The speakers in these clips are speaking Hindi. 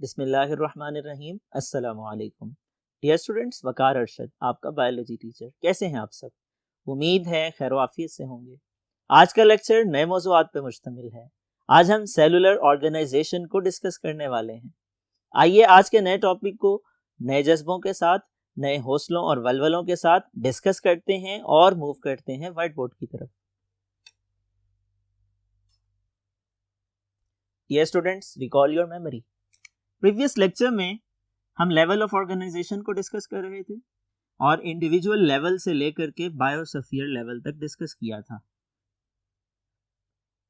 बिस्मिल्लाहिर्रहमानिर्रहीम। अस्सलामु अलैकुम। डियर स्टूडेंट्स, वकार अरशद आपका बायोलॉजी टीचर। कैसे हैं आप सब? उम्मीद है खैर आफियत से होंगे। आज का लेक्चर नए मौज़ूआत पे मुश्तमिल है। आज हम सेलुलर ऑर्गेनाइजेशन को डिस्कस करने वाले हैं। आइए आज के नए टॉपिक को नए जज्बों के साथ, नए हौसलों और वलवलों के साथ डिस्कस करते हैं और मूव करते हैं व्हाइट बोर्ड की तरफ। Dear students, recall your memory. Previous lecture में हम लेवल ऑफ ऑर्गेनाइजेशन को डिस्कस कर रहे थे और इंडिविजुअल लेवल से लेकर के बायोस्फीयर लेवल तक डिस्कस किया था।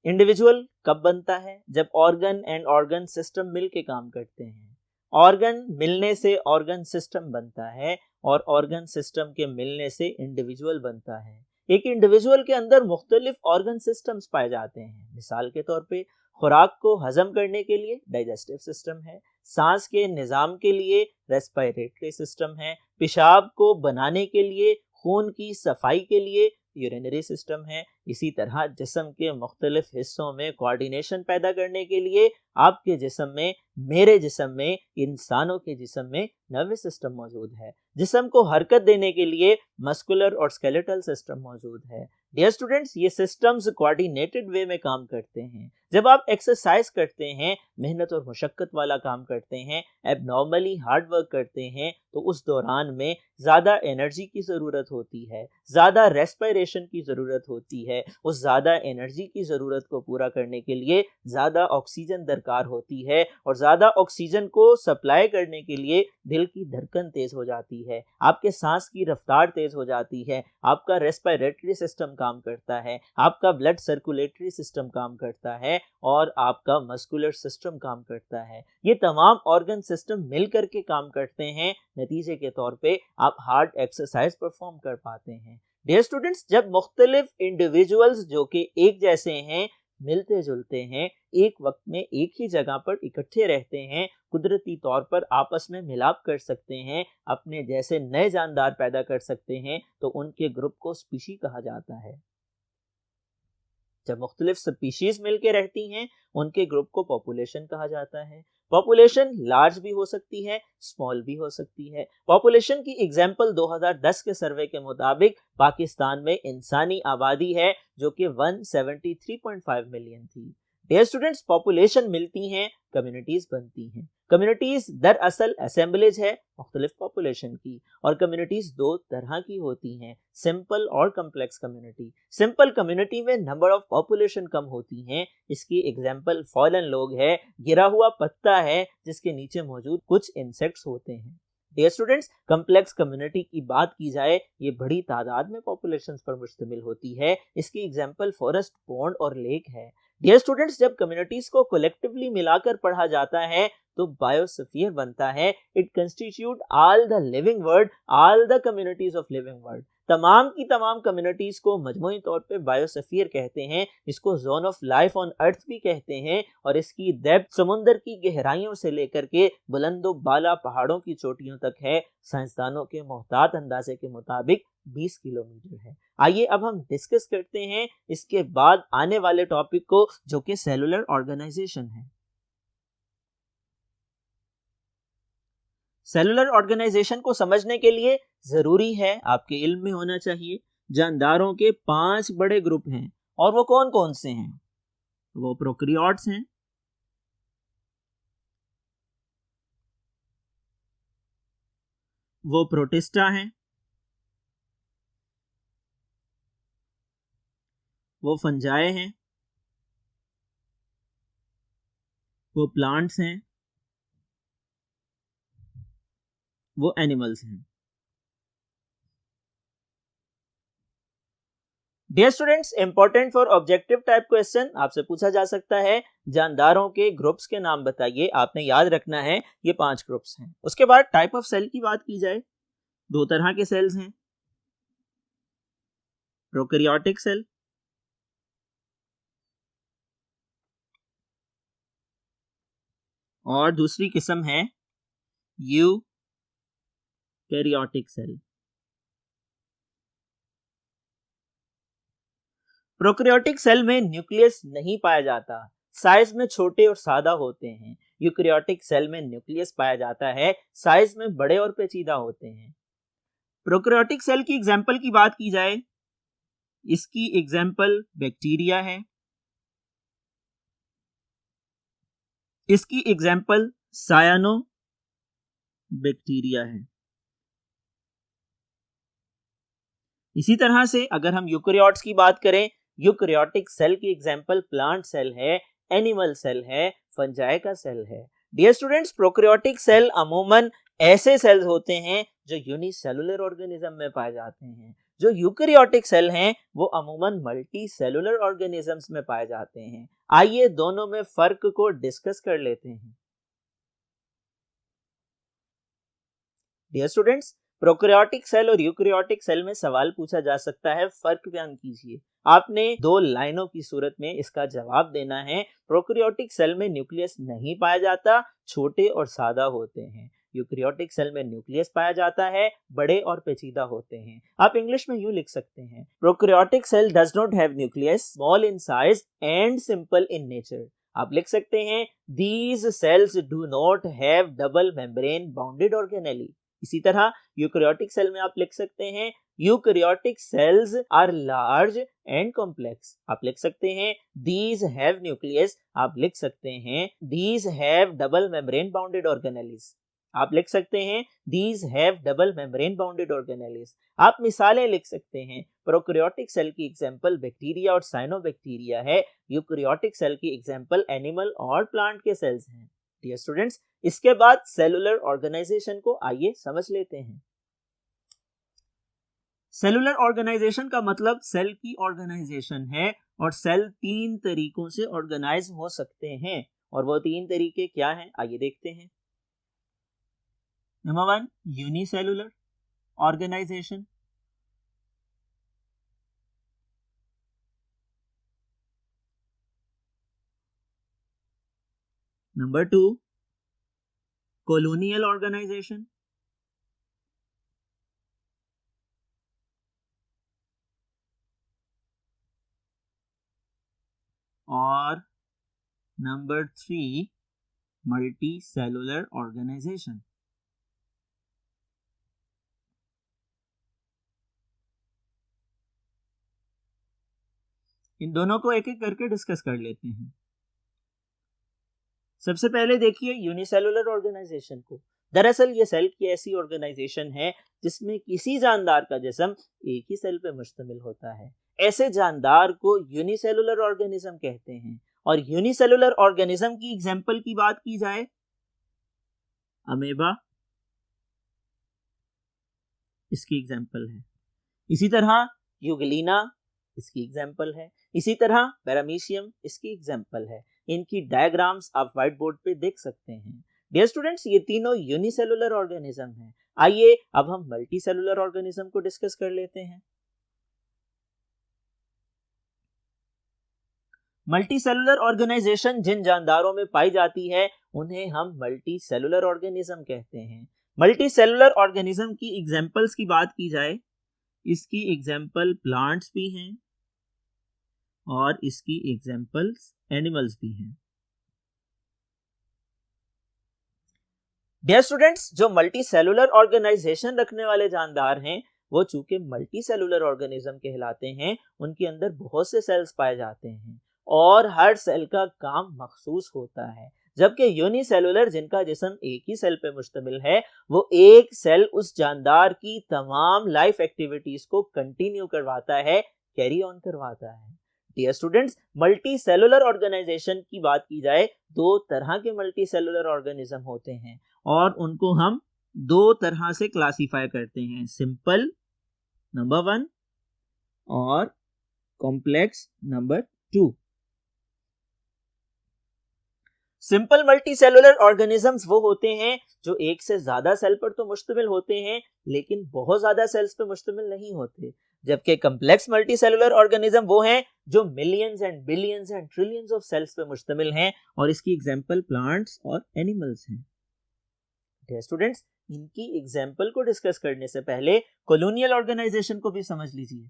इंडिविजुअल कब बनता है? जब ऑर्गन एंड ऑर्गन सिस्टम मिलके काम करते हैं। ऑर्गन मिलने से ऑर्गन सिस्टम बनता है और ऑर्गन सिस्टम के मिलने से इंडिविजुअल बनता है। एक इंडिविजुअल के अंदर मुख्तलिफ ऑर्गन सिस्टम्स पाए जाते हैं। मिसाल के तौर पे खुराक को हजम करने के लिए डाइजेस्टिव सिस्टम है, सांस के निज़ाम के लिए रेस्पिरेटरी सिस्टम है, पेशाब को बनाने के लिए, खून की सफाई के लिए यूरिनरी सिस्टम है। इसी तरह जिस्म के मुख्तलिफ हिस्सों में कोऑर्डिनेशन पैदा करने के लिए आपके जिस्म में, मेरे जिस्म में, इंसानों के जिस्म में नर्वस सिस्टम मौजूद है। जिस्म को हरकत देने के लिए मस्कुलर और स्केलेटल सिस्टम मौजूद है। डियर स्टूडेंट्स, ये सिस्टम्स कोऑर्डिनेटेड वे में काम करते हैं। जब आप एक्सरसाइज करते हैं, मेहनत और मुशक्कत वाला काम करते हैं, एबनॉर्मली हार्ड वर्क करते हैं, तो उस दौरान में ज़्यादा एनर्जी की ज़रूरत होती है, ज़्यादा रेस्पिरेशन की ज़रूरत होती है। उस ज़्यादा एनर्जी की ज़रूरत को पूरा करने के लिए ज़्यादा ऑक्सीजन दरकार होती है और ज़्यादा ऑक्सीजन को सप्लाई करने के लिए दिल की धड़कन तेज़ हो जाती है, आपके सांस की रफ्तार तेज़ हो जाती है, आपका रेस्पिरेटरी सिस्टम काम करता है, आपका ब्लड सर्कुलेटरी सिस्टम काम करता है और आपका मस्कुलर सिस्टम काम करता है। ये तमाम ऑर्गन सिस्टम मिल करके काम करते हैं। नतीजे के तौर पे आप हार्ड एक्सरसाइज परफॉर्म कर पाते हैं। डियर स्टूडेंट्स, जब मुख्तलिफ इंडिविजुअल्स जो कि एक जैसे हैं, मिलते जुलते हैं, एक वक्त में एक ही जगह पर इकट्ठे रहते हैं, कुदरती तौर पर आपस में मिलाप कर सकते हैं, अपने जैसे नए जानदार पैदा कर सकते हैं, तो उनके ग्रुप को स्पीशी कहा जाता है। जब मुख्तलिफ स्पीशीज मिलके रहती हैं, उनके ग्रुप को पॉपुलेशन कहा जाता है। पॉपुलेशन लार्ज भी हो सकती है, स्मॉल भी हो सकती है। पॉपुलेशन की एग्जांपल 2010 के सर्वे के मुताबिक पाकिस्तान में इंसानी आबादी है जो कि 173.5 मिलियन थी। डियर स्टूडेंट्स, पॉपुलेशन मिलती हैं, कम्युनिटीज बनती हैं। कम्युनिटीज दरअसल असेंबलेज है मुख्तलिफ पॉपुलेशन की, और कम्युनिटीज दो तरह की होती हैं, सिंपल और कम्प्लेक्स कम्युनिटी। सिंपल कम्युनिटी में नंबर ऑफ पॉपुलेशन कम होती हैं। इसकी एग्जांपल फॉलन लोग है, गिरा हुआ पत्ता है जिसके नीचे मौजूद कुछ इंसेक्ट्स होते हैं। डियर स्टूडेंट्स, कम्प्लेक्स कम्युनिटी की बात की जाए, ये बड़ी तादाद में पॉपुलेशन पर मुश्तमिल होती है। इसकी एग्जांपल फॉरेस्ट, पॉन्ड और लेक है। डियर स्टूडेंट्स, जब कम्युनिटीज को कलेक्टिवली मिलाकर पढ़ा जाता है तो बायोस्फीयर बनता है। It constitute all the living world, all the communities of living world. तमाम की तमाम कम्युनिटीज को मजमूई तौर पे बायोस्फीयर कहते हैं। इसको zone of life on earth भी कहते हैं और इसकी डेप्थ समुंदर की गहराइयों से लेकर के बुलंदो बाला पहाड़ों की चोटियों तक है। साइंसदानों के मोहतात अंदाजे के मुताबिक 20 किलोमीटर है। आइए अब हम डिस्कस करते हैं इसके बाद आने वाले टॉपिक को, जो कि सेलुलर ऑर्गेनाइजेशन है। सेलुलर ऑर्गेनाइजेशन को समझने के लिए जरूरी है, आपके इल्म में होना चाहिए, जानदारों के 5 बड़े ग्रुप हैं। और वो कौन कौन से हैं? वो प्रोकैरियोट्स हैं, वो प्रोटिस्टा हैं, वो फंजाई हैं, वो प्लांट्स हैं, वो एनिमल्स हैं। Dear students, important for objective type question आपसे पूछा जा सकता है, जानदारों के ग्रुप्स के नाम बताइए। आपने याद रखना है ये 5 ग्रुप्स हैं। उसके बाद टाइप ऑफ सेल की बात की जाए, 2 तरह के सेल्स हैं, प्रोकैरियोटिक सेल और दूसरी किस्म है यूकैरियोटिक सेल। प्रोकैरियोटिक सेल में न्यूक्लियस नहीं पाया जाता, साइज में छोटे और सादा होते हैं। यूकैरियोटिक सेल में न्यूक्लियस पाया जाता है, साइज में बड़े और पेचीदा होते हैं। प्रोकैरियोटिक सेल की एग्जाम्पल की बात की जाए, इसकी एग्जाम्पल बैक्टीरिया है, इसकी एग्जाम्पल सायानो बैक्टीरिया है। इसी तरह से अगर हम यूकैरियोट्स की बात करें, यूकैरियोटिक सेल की एग्जाम्पल प्लांट सेल है, एनिमल सेल है, फंजाई का सेल है। डियर स्टूडेंट्स, प्रोकैरियोटिक सेल अमूमन ऐसे सेल्स होते हैं जो यूनिसेलुलर ऑर्गेनिज्म में पाए जाते हैं। जो यूकैरियोटिक सेल हैं वो अमूमन मल्टी सेलुलर ऑर्गेनिजम्स में पाए जाते हैं। आइए दोनों में फर्क को डिस्कस कर लेते हैं। डियर स्टूडेंट्स, प्रोकैरियोटिक सेल और यूकैरियोटिक सेल में सवाल पूछा जा सकता है, फर्क बयान कीजिए। आपने 2 लाइनों की सूरत में इसका जवाब देना है। प्रोकैरियोटिक सेल में न्यूक्लियस नहीं पाया जाता, छोटे और सादा होते हैं। यूकैरियोटिक सेल में न्यूक्लियस पाया जाता है, बड़े और पेचीदा होते हैं। आप इंग्लिश में यूं लिख सकते हैं, prokaryotic cell does not have nucleus, small in size and simple in nature. आप लिख सकते हैं, these cells do not have double membrane bounded organelle. इसी तरह यूकैरियोटिक सेल में आप लिख सकते हैं, eukaryotic cells are large and complex. आप लिख सकते हैं, दीज हैव न्यूक्लियस। आप लिख सकते हैं, these have double membrane bounded organelles. आप लिख सकते हैं, these have double membrane bounded organelles. आप मिसालें लिख सकते हैं, प्रोकैरियोटिक सेल की एग्जांपल बैक्टीरिया और साइनोबैक्टीरिया है, यूकैरियोटिक सेल की एग्जांपल एनिमल और प्लांट के सेल्स हैं। डियर स्टूडेंट्स, इसके बाद सेलुलर ऑर्गेनाइजेशन को आइए समझ लेते हैं। सेलुलर ऑर्गेनाइजेशन का मतलब सेल की ऑर्गेनाइजेशन है, और सेल 3 तरीकों से ऑर्गेनाइज हो सकते हैं, और वो 3 तरीके क्या हैं आइए देखते हैं। Number 1, unicellular organisation. Number 2, colonial organization। और नंबर 3, मल्टी सेलुलर ऑर्गेनाइजेशन। इन दोनों को एक एक करके डिस्कस कर लेते हैं। सबसे पहले देखिए यूनिसेलुलर ऑर्गेनाइजेशन को। दरअसल ये सेल की ऐसी ऑर्गेनाइजेशन है जिसमें किसी जानदार का जिस्म एक ही सेल पे मुश्तमिल होता है। ऐसे जानदार को यूनिसेलुलर ऑर्गेनिज्म कहते हैं। और यूनिसेलुलर ऑर्गेनिज्म की एग्जांपल की बात की जाए, अमेबा इसकी एग्जांपल है। इसी तरह यूग्लिना इसकी एग्जांपल है। इसी तरह पैरामीशियम इसकी एग्जांपल है। इनकी डायग्राम्स आप व्हाइट बोर्ड पे देख सकते हैं। डियर स्टूडेंट्स, ये तीनों यूनिसेलुलर ऑर्गेनिज्म हैं। आइए अब हम मल्टी सेलुलर ऑर्गेनिज्म को डिस्कस कर लेते हैं। मल्टी सेलुलर ऑर्गेनाइजेशन जिन जानदारों में पाई जाती है उन्हें हम मल्टी सेलुलर ऑर्गेनिज्म कहते हैं। मल्टी सेलुलर ऑर्गेनिज्म की एग्जांपल्स की बात की जाए, इसकी एग्जांपल प्लांट्स भी हैं और इसकी एग्जांपल्स एनिमल्स भी हैं। डियर स्टूडेंट्स, जो मल्टी सेलुलर ऑर्गेनाइजेशन रखने वाले जानदार हैं वो चूंकि मल्टी सेलुलर ऑर्गेनिज्म कहलाते हैं, उनके अंदर बहुत से सेल्स पाए जाते हैं और हर सेल का काम मखसूस होता है। जबकि यूनिसेलुलर जिनका जिस्म एक ही सेल पे मुश्तमिल है, वो एक सेल उस जानदार की तमाम लाइफ एक्टिविटीज को कंटिन्यू करवाता है, कैरी ऑन करवाता है। Dear students, multi cellular organisation की बात की जाए, 2 तरह के मल्टी सेलुलर ऑर्गेनिज्म होते हैं और उनको हम 2 तरह से क्लासिफाई करते हैं, सिंपल नंबर 1 और complex number 2। Simple multi cellular organisms वो होते हैं जो एक से ज्यादा सेल पर तो मुश्तमिल होते हैं लेकिन बहुत ज्यादा सेल्स पर मुश्तमिल नहीं होते। जबकि कॉम्प्लेक्स मल्टी सेलुलर ऑर्गेनिज्म वो हैं जो millions and billions and trillions of cells पे मुश्तमिल हैं और इसकी एग्जांपल प्लांट्स और एनिमल्स हैं। डियर स्टूडेंट्स, इनकी एग्जांपल को डिस्कस करने से पहले कॉलोनियल ऑर्गेनाइजेशन को भी समझ लीजिए।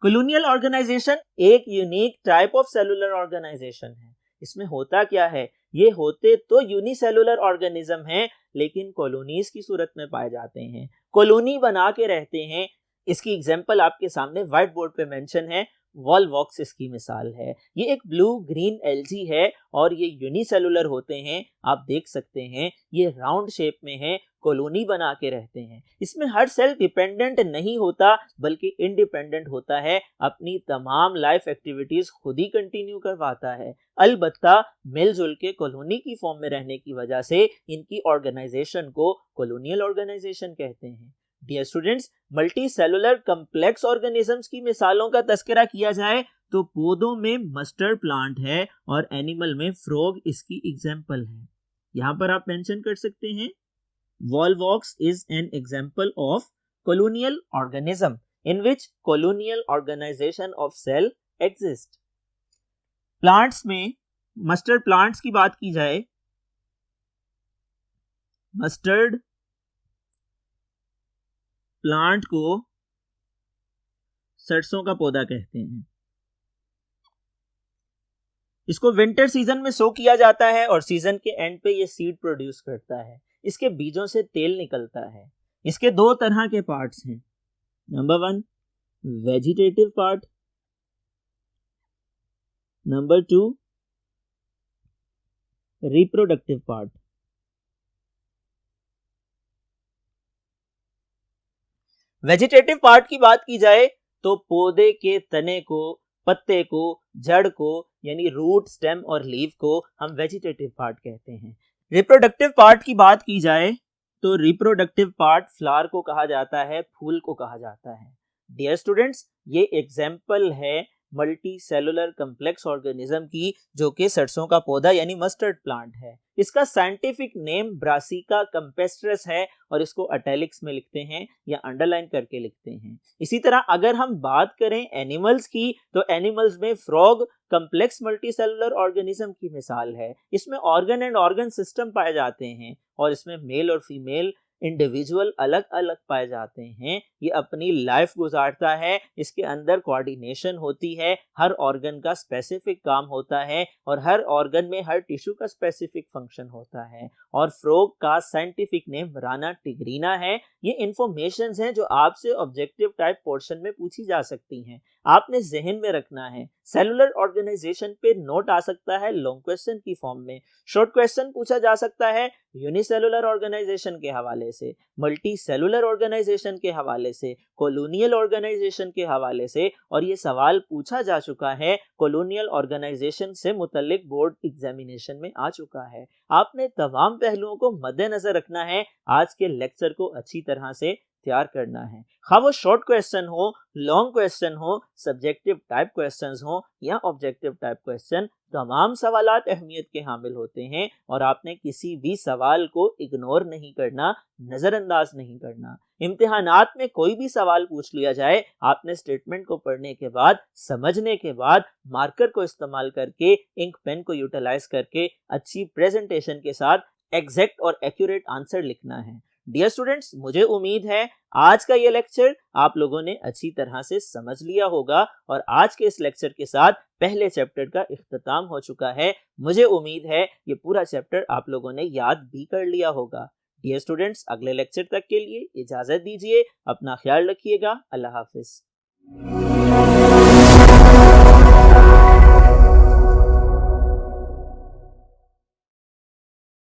कॉलोनियल ऑर्गेनाइजेशन एक unique type of cellular organisation है। इसमें होता क्या है, ये होते तो यूनिसेलुलर ऑर्गेनिज्म हैं, लेकिन कॉलोनीज की सूरत में पाए जाते हैं, कॉलोनी बना के रहते हैं। इसकी एग्जांपल आपके सामने व्हाइट बोर्ड पे मेंशन है, वॉलवॉक्स इसकी मिसाल है। ये एक ब्लू ग्रीन एल्गी है और ये यूनिसेलुलर होते हैं। आप देख सकते हैं ये राउंड शेप में है, कॉलोनी बना के रहते हैं। इसमें हर सेल डिपेंडेंट नहीं होता बल्कि इंडिपेंडेंट होता है, अपनी तमाम लाइफ एक्टिविटीज खुद ही कंटिन्यू करवाता है। अलबत्ता मिलजुल के कॉलोनी की फॉर्म में रहने की वजह से इनकी ऑर्गेनाइजेशन को कॉलोनियल ऑर्गेनाइजेशन कहते हैं। Dear students, multi cellular complex organisms की मिसालों का तस्करा किया जाए तो पौधों में मस्टर्ड प्लांट है और एनिमल में फ्रॉग इसकी एग्जांपल है। यहां पर आप मेंशन कर सकते हैं Volvox is an example of colonial organism in which colonial organization of cell exist. Plants में मस्टर्ड प्लांट्स की बात की जाए, मस्टर्ड प्लांट को सरसों का पौधा कहते हैं। इसको विंटर सीजन में सो किया जाता है और सीजन के एंड पे ये सीड प्रोड्यूस करता है। इसके बीजों से तेल निकलता है। इसके दो तरह के पार्ट्स हैं। Number 1 vegetative part, number 2 reproductive part. Vegetative part की बात की जाए तो पौधे के तने को, पत्ते को, जड़ को यानी रूट, स्टेम और लीव को हम वेजिटेटिव पार्ट कहते हैं। रिप्रोडक्टिव पार्ट की बात की जाए तो रिप्रोडक्टिव पार्ट फ्लावर को कहा जाता है, फूल को कहा जाता है। डियर स्टूडेंट्स, ये एग्जाम्पल है मल्टी सेलुलर कम्प्लेक्स ऑर्गेनिज्म की, जो कि सरसों का पौधा यानी मस्टर्ड प्लांट है। इसका साइंटिफिक नेम ब्रासिका कैम्पेस्ट्रस है और इसको इटैलिक्स में लिखते हैं या अंडरलाइन करके लिखते हैं। इसी तरह अगर हम बात करें एनिमल्स की तो एनिमल्स में frog complex multi cellular organism की मिसाल है। इसमें ऑर्गन एंड ऑर्गन सिस्टम पाए जाते हैं और इसमें मेल और फीमेल इंडिविजुअल अलग अलग पाए जाते हैं। ये अपनी लाइफ गुजारता है, इसके अंदर कोऑर्डिनेशन होती है, हर ऑर्गन का स्पेसिफिक काम होता है और हर ऑर्गन में हर टिश्यू का स्पेसिफिक फंक्शन होता है। और फ्रॉग का साइंटिफिक नेम राना टिग्रीना है। ये इंफॉर्मेशंस हैं जो आपसे ऑब्जेक्टिव टाइप पोर्शन में पूछी जा सकती हैं, आपने जहन में रखना है। सेलुलर ऑर्गेनाइजेशन पे नोट आ सकता है लॉन्ग क्वेश्चन की फॉर्म में, शॉर्ट क्वेश्चन पूछा जा सकता है यूनिसेलुलर ऑर्गेनाइजेशन के हवाले से, मल्टी सेलुलर ऑर्गेनाइजेशन के हवाले से, कॉलोनियल ऑर्गेनाइजेशन के हवाले से, और ये सवाल पूछा जा चुका है कॉलोनियल ऑर्गेनाइजेशन से मुतल्लिक बोर्ड एग्जामिनेशन में आ चुका है। आपने तमाम पहलुओं को मद्देनजर रखना है, आज के लेक्चर को अच्छी तरह से तैयार करना है। खा वो शॉर्ट क्वेश्चन हो, लॉन्ग क्वेश्चन हो, सब्जेक्टिव टाइप क्वेश्चंस हो या ऑब्जेक्टिव टाइप क्वेश्चन, तमाम सवालात अहमियत के हामिल होते हैं और आपने किसी भी सवाल को इग्नोर नहीं करना, नजरअंदाज नहीं करना। इम्तिहानात में कोई भी सवाल पूछ लिया जाए, आपने स्टेटमेंट को पढ़ने के बाद, समझने के बाद, मार्कर को इस्तेमाल करके, इंक पेन को यूटिलाइज करके अच्छी प्रेजेंटेशन के साथ एग्जैक्ट और एक्यूरेट आंसर लिखना है। डियर स्टूडेंट्स, मुझे उम्मीद है आज का ये लेक्चर आप लोगों ने अच्छी तरह से समझ लिया होगा और आज के इस लेक्चर के साथ पहले चैप्टर का इख्तिताम हो चुका है। मुझे उम्मीद है ये पूरा चैप्टर आप लोगों ने याद भी कर लिया होगा। डियर स्टूडेंट्स, अगले लेक्चर तक के लिए इजाजत दीजिए, अपना ख्याल रखिएगा। अल्लाह हाफिज।